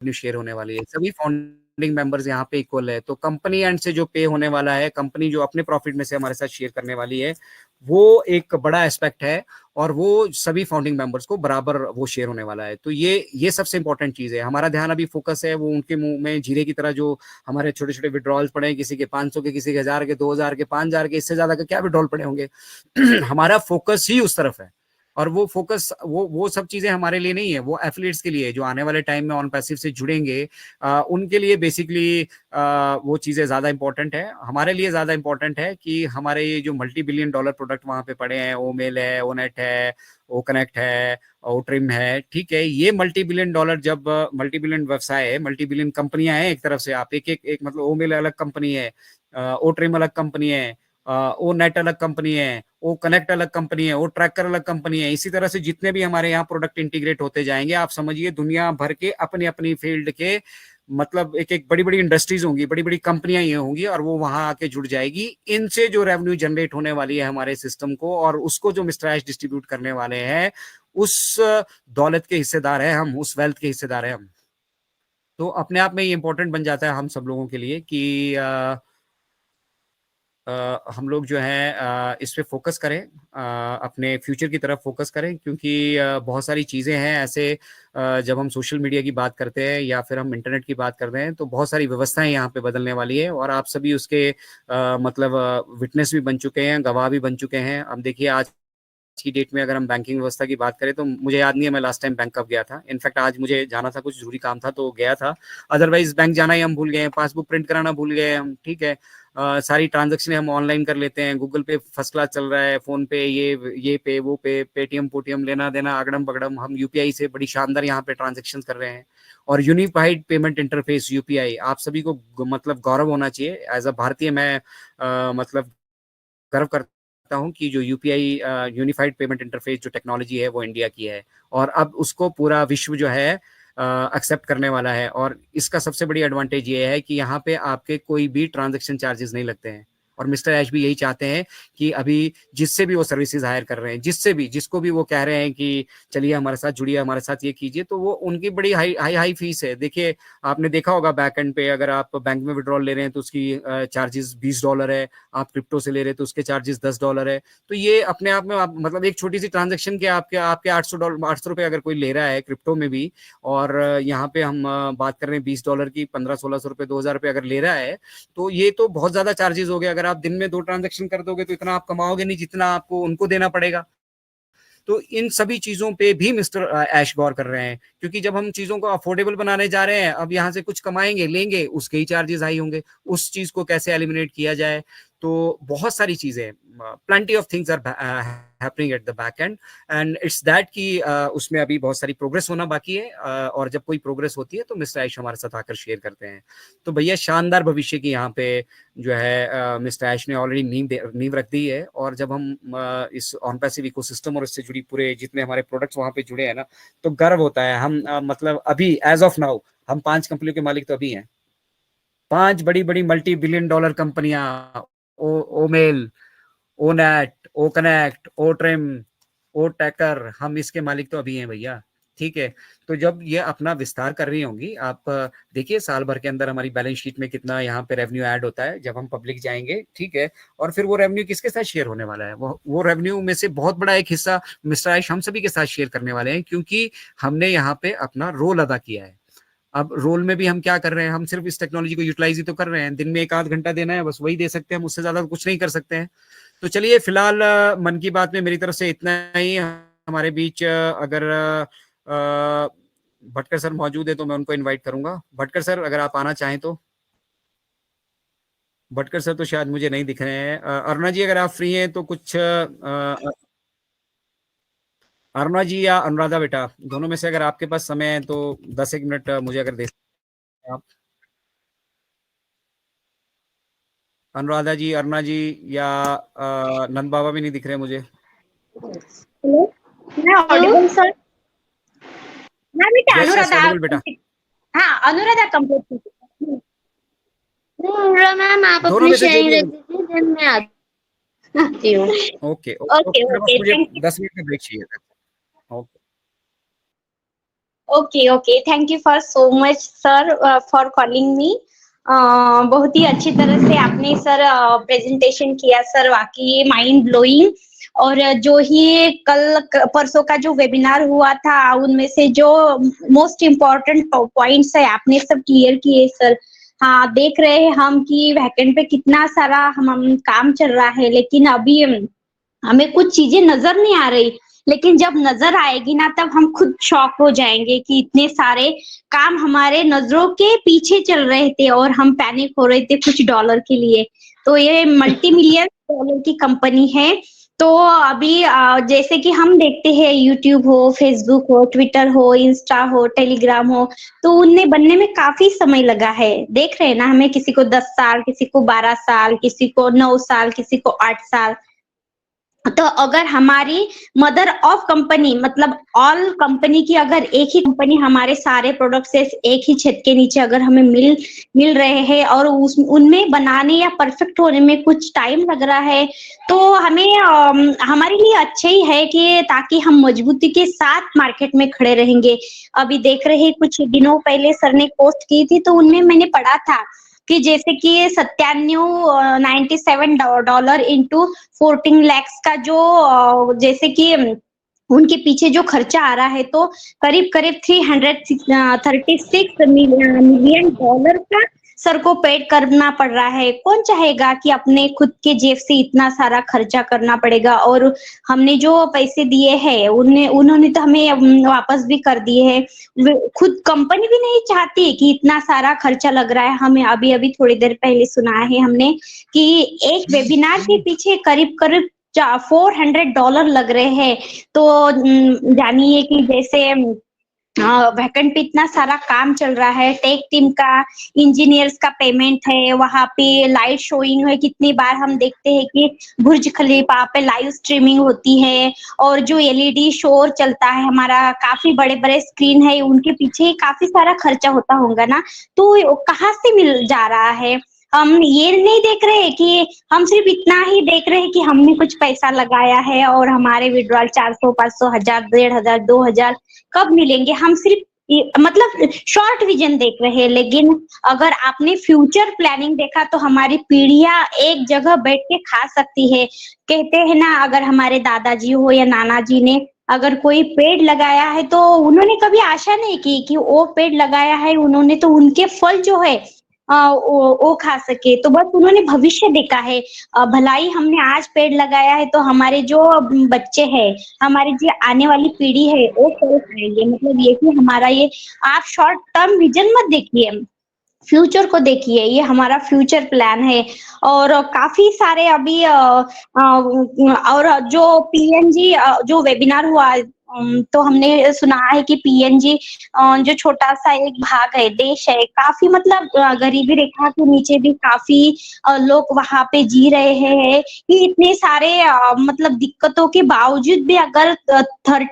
Revenue share होने वाली है, सभी फाउंडिंग मेंबर्स यहाँ पे इक्वल है। तो कंपनी एंड से जो पे होने वाला है, कंपनी जो अपने प्रॉफिट में से हमारे साथ शेयर करने वाली है, वो एक बड़ा एस्पेक्ट है, और वो सभी फाउंडिंग मेंबर्स को बराबर वो शेयर होने वाला है। तो ये सबसे इंपॉर्टेंट चीज है। हमारा ध्यान अभी फोकस है वो उनके मुंह में जीरे की तरह जो हमारे छोटे छोटे विड्रॉल्स पड़े हैं, किसी के 500 के, किसी के 1000 के, 2000 के, 5000 के, इससे ज्यादा के क्या विड्रॉल पड़े होंगे। हमारा फोकस ही उस तरफ है, और वो फोकस वो सब चीजें हमारे लिए नहीं है, वो एफिलिएट्स के लिए जो आने वाले टाइम में ऑन पैसिव से जुड़ेंगे, उनके लिए बेसिकली वो चीजें ज्यादा इंपॉर्टेंट है। हमारे लिए ज्यादा इंपॉर्टेंट है कि हमारे ये जो मल्टी बिलियन डॉलर प्रोडक्ट वहां पे पड़े हैं, ओ मेल है, ओ नेट है, ओ कनेक्ट है, ओ ट्रिम है, ठीक है, ये मल्टी बिलियन डॉलर, जब मल्टी बिलियन व्यवसाय है, मल्टी बिलियन कंपनियां हैं, एक तरफ से आप एक मतलब ओ मेल अलग कंपनी है, ओ ट्रिम अलग कंपनी है, ओ नेट अलग कंपनी है, ओ कनेक्ट अलग कंपनी है, ओ ट्रैकर अलग कंपनी है, इसी तरह से जितने भी हमारे यहाँ प्रोडक्ट इंटीग्रेट होते जाएंगे, आप समझिए दुनिया भर के अपनी अपनी फील्ड के मतलब एक एक बड़ी बड़ी इंडस्ट्रीज होंगी, बड़ी बड़ी कंपनियां ये होंगी, और वो वहां आके जुड़ जाएगी। इनसे जो रेवेन्यू जनरेट होने वाली है हमारे सिस्टम को, और उसको जो मिस्टर एश डिस्ट्रीब्यूट करने वाले हैं, उस दौलत के हिस्सेदार है हम, उस वेल्थ के हिस्सेदार है हम। तो अपने आप में ये इंपॉर्टेंट बन जाता है हम सब लोगों के लिए कि हम लोग जो है इस पे फोकस करें, अपने फ्यूचर की तरफ फोकस करें, क्योंकि बहुत सारी चीज़ें हैं ऐसे, जब हम सोशल मीडिया की बात करते हैं या फिर हम इंटरनेट की बात करते हैं, तो बहुत सारी व्यवस्थाएं यहाँ पे बदलने वाली है, और आप सभी उसके मतलब विटनेस भी बन चुके हैं, गवाह भी बन चुके हैं। अब देखिए आज की डेट में अगर हम बैंकिंग व्यवस्था की बात करें, तो मुझे याद नहीं है मैं लास्ट टाइम बैंक कब गया था। इनफैक्ट आज मुझे जाना था, कुछ जरूरी काम था तो गया था, अदरवाइज बैंक जाना ही हम भूल गए हैं, पासबुक प्रिंट कराना भूल गए हम, ठीक है। सारी ट्रांजेक्शन हम ऑनलाइन कर लेते हैं, गूगल पे फर्स्ट क्लास चल रहा है, फोन पे ये पे वो पे, पेटीएम पोटीएम, लेना देना अगड़म बगड़म, हम यूपीआई से बड़ी शानदार यहाँ पे ट्रांजेक्शन कर रहे हैं। और यूनिफाइड पेमेंट इंटरफेस यूपीआई, आप सभी को मतलब गौरव होना चाहिए, एज अ भारतीय मैं मतलब गर्व करता हूं कि जो यूपीआई यूनिफाइड पेमेंट इंटरफेस जो टेक्नोलॉजी है वो इंडिया की है, और अब उसको पूरा विश्व जो है एक्सेप्ट करने वाला है। और इसका सबसे बड़ी एडवांटेज ये है कि यहाँ पे आपके कोई भी ट्रांजैक्शन चार्जेस नहीं लगते हैं, और मिस्टर ऐश भी यही चाहते हैं कि अभी जिससे भी वो सर्विसेज हायर कर रहे हैं, जिसको भी वो कह रहे हैं कि चलिए हमारे साथ जुड़िए, हमारे साथ ये कीजिए, तो वो उनकी बड़ी हाई हाई हाई फीस है। देखिए आपने देखा होगा बैक एंड पे, अगर आप बैंक में विड्रॉल ले रहे हैं तो उसकी चार्जेस $20 है, आप क्रिप्टो से ले रहे हैं तो उसके चार्जेस $10 है। तो ये अपने आप में मतलब एक छोटी सी ट्रांजेक्शन के आपके आपके $800 ₹800 अगर कोई ले रहा है क्रिप्टो में भी, और यहाँ पे हम बात कर रहे हैं $20 की, 1500-1600 ₹2000 अगर ले रहा है, तो ये तो बहुत ज्यादा चार्जेस हो गए। अगर आप दिन में 2 ट्रांजेक्शन कर दोगे तो इतना आप कमाओगे नहीं जितना आपको उनको देना पड़ेगा। तो इन सभी चीजों पे भी मिस्टर ऐश गौर कर रहे हैं, क्योंकि जब हम चीजों को अफोर्डेबल बनाने जा रहे हैं, अब यहाँ से कुछ कमाएंगे लेंगे, उसके ही चार्जेस हाई होंगे, उस चीज को कैसे एलिमिनेट किया जाए। तो बहुत सारी चीजें, plenty of things are happening at the back end, and it's that कि उसमें अभी बहुत सारी प्रोग्रेस होना बाकी है, और जब कोई प्रोग्रेस होती है तो मिस्टर ऐश हमारे साथ आकर शेयर करते हैं। तो भैया शानदार भविष्य की यहाँ पे जो है मिस्टर ऐश ने ऑलरेडी नींव रख दी है, और जब हम इस ऑन पैसिव इकोसिस्टम और इससे जुड़ी पूरे जितने हमारे प्रोडक्ट्स वहां पे जुड़े हैं ना, तो गर्व होता है। हम मतलब अभी एज ऑफ नाउ हम 5 कंपनियों के मालिक तो अभी हैं, 5 बड़ी बड़ी मल्टी बिलियन डॉलर कंपनियां, ओ मेल, ओ नेट, ओ कनेक्ट, ओ ट्रिम, ओ टैकर, हम इसके मालिक तो अभी हैं भैया, ठीक है। तो जब ये अपना विस्तार कर रही होंगी, आप देखिए साल भर के अंदर हमारी बैलेंस शीट में कितना यहाँ पे रेवेन्यू ऐड होता है जब हम पब्लिक जाएंगे, ठीक है। और फिर वो रेवेन्यू किसके साथ शेयर होने वाला है, वो रेवेन्यू में से बहुत बड़ा एक हिस्सा मिस्टर आयुष हम सभी के साथ शेयर करने वाले हैं, क्योंकि हमने यहाँ पे अपना रोल अदा किया है। अब रोल में भी हम क्या कर रहे हैं, हम सिर्फ इस टेक्नोलॉजी को यूटिलाइज ही तो कर रहे हैं, दिन में 1 आध घंटा देना है, बस वही दे सकते हैं, उससे ज्यादा कुछ नहीं कर सकते हैं। तो चलिए फिलहाल मन की बात में मेरी तरफ से इतना ही। हमारे बीच अगर भटकर सर मौजूद है तो मैं उनको इनवाइट करूंगा। भटकर सर अगर आप आना चाहें तो। भटकर सर तो शायद मुझे नहीं दिख रहे हैं। अरुणा जी अगर आप फ्री हैं तो कुछ अरुणा जी या अनुराधा बेटा, दोनों में से अगर आपके पास समय है तो 10 एक मिनट मुझे अगर दे सकते हैं आप। अनुराधा जी, अरुणा जी, या नंद बाबा भी नहीं दिख रहे मुझे। हेलो, मैं ऑडिबल सर? मैम इथे यस यस अनुराधा ऑडिबल बेटा। हाँ अनुराधा कंप्लीट कीजिए। नहीं अनुराधा मैम, आप दोनों अपनी में से जो शेयरिंग भी। रख दीजिए, देन मैं आती हूँ। ओके ओके ओके ओके, बस ओके, मुझे थैंक यू। 10 मिनट का ब्रेक चाहिए था। Okay. Okay, okay. Thank you for so much sir for calling me. बहुत ही अच्छी तरह से आपने सर प्रेजेंटेशन किया सर, वाक़ई माइंड ब्लोइंग। और जो ही कल परसों का जो वेबिनार हुआ था, उनमें से जो मोस्ट इम्पोर्टेंट पॉइंट्स है आपने सब क्लियर किए सर। हाँ, देख रहे हैं हम कि वैकेंट पे कितना सारा हम काम चल रहा है, लेकिन अभी हमें कुछ चीजें नजर नहीं आ रही। लेकिन जब नजर आएगी ना, तब हम खुद शॉक हो जाएंगे कि इतने सारे काम हमारे नजरों के पीछे चल रहे थे और हम पैनिक हो रहे थे कुछ डॉलर के लिए। तो ये मल्टी मिलियन डॉलर की कंपनी है। तो अभी जैसे कि हम देखते हैं यूट्यूब हो, फेसबुक हो, ट्विटर हो, इंस्टा हो, टेलीग्राम हो, तो उनमें बनने में काफी समय लगा है। देख रहे हैं ना, हमें किसी को 10 साल, किसी को 12 साल, किसी को 9 साल, किसी को 8 साल। तो अगर हमारी मदर ऑफ कंपनी, मतलब ऑल कंपनी की, अगर एक ही कंपनी हमारे सारे प्रोडक्ट से एक ही छत के नीचे अगर हमें मिल रहे हैं और उस उनमें बनाने या परफेक्ट होने में कुछ टाइम लग रहा है, तो हमें हमारे लिए अच्छा ही है कि ताकि हम मजबूती के साथ मार्केट में खड़े रहेंगे। अभी देख रहे हैं, कुछ दिनों पहले सर ने पोस्ट की थी, तो उनमें मैंने पढ़ा था कि जैसे कि 97 $97 इंटू 14 लैक्स का जो जैसे कि उनके पीछे जो खर्चा आ रहा है, तो करीब करीब 336 मिलियन डॉलर का सर को पेड करना पड़ रहा है। कौन चाहेगा कि अपने खुद के जेब से इतना सारा खर्चा करना पड़ेगा? और हमने जो पैसे दिए हैं, उन्होंने तो हमें वापस भी कर दिए हैं। खुद कंपनी भी नहीं चाहती कि इतना सारा खर्चा लग रहा है। हमें अभी अभी थोड़ी देर पहले सुना है हमने कि एक वेबिनार के पीछे करीब करीब $400 लग रहे हैं। तो जानिए कि जैसे वैकेंट पे इतना सारा काम चल रहा है, टेक टीम का, इंजीनियर्स का पेमेंट है, वहाँ पे लाइव शोइंग है। कितनी बार हम देखते हैं कि बुर्ज खलीफा पे लाइव स्ट्रीमिंग होती है, और जो एलईडी शो चलता है हमारा, काफी बड़े बड़े स्क्रीन है, उनके पीछे काफी सारा खर्चा होता होगा ना। तो कहाँ से मिल जा रहा है? हम ये नहीं देख रहे कि हम सिर्फ इतना ही देख रहे हैं कि हमने कुछ पैसा लगाया है और हमारे विड्रॉल 400, 500, 1000, 1500, 2000 कब मिलेंगे। हम सिर्फ मतलब शॉर्ट विजन देख रहे हैं। लेकिन अगर आपने फ्यूचर प्लानिंग देखा, तो हमारी पीढ़ियां एक जगह बैठ के खा सकती है। कहते हैं ना, अगर हमारे दादाजी हो या नाना जी ने अगर कोई पेड़ लगाया है, तो उन्होंने कभी आशा नहीं की कि वो पेड़ लगाया है उन्होंने, तो उनके फल जो है वो खा सके। तो बस उन्होंने भविष्य देखा है। भलाई हमने आज पेड़ लगाया है, तो हमारे जो बच्चे हैं, हमारी जो आने वाली पीढ़ी है, वो फल खाएंगे। मतलब ये कि हमारा ये, आप शॉर्ट टर्म विजन मत देखिए, फ्यूचर को देखिए। ये हमारा फ्यूचर प्लान है। और काफी सारे अभी और जो पीएनजी जो वेबिनार हुआ, तो हमने सुना है कि पीएनजी जो छोटा सा एक भाग है, देश है, काफी मतलब गरीबी रेखा के नीचे भी काफी लोग वहां पे जी रहे हैं। कि इतने सारे मतलब दिक्कतों के बावजूद भी अगर 30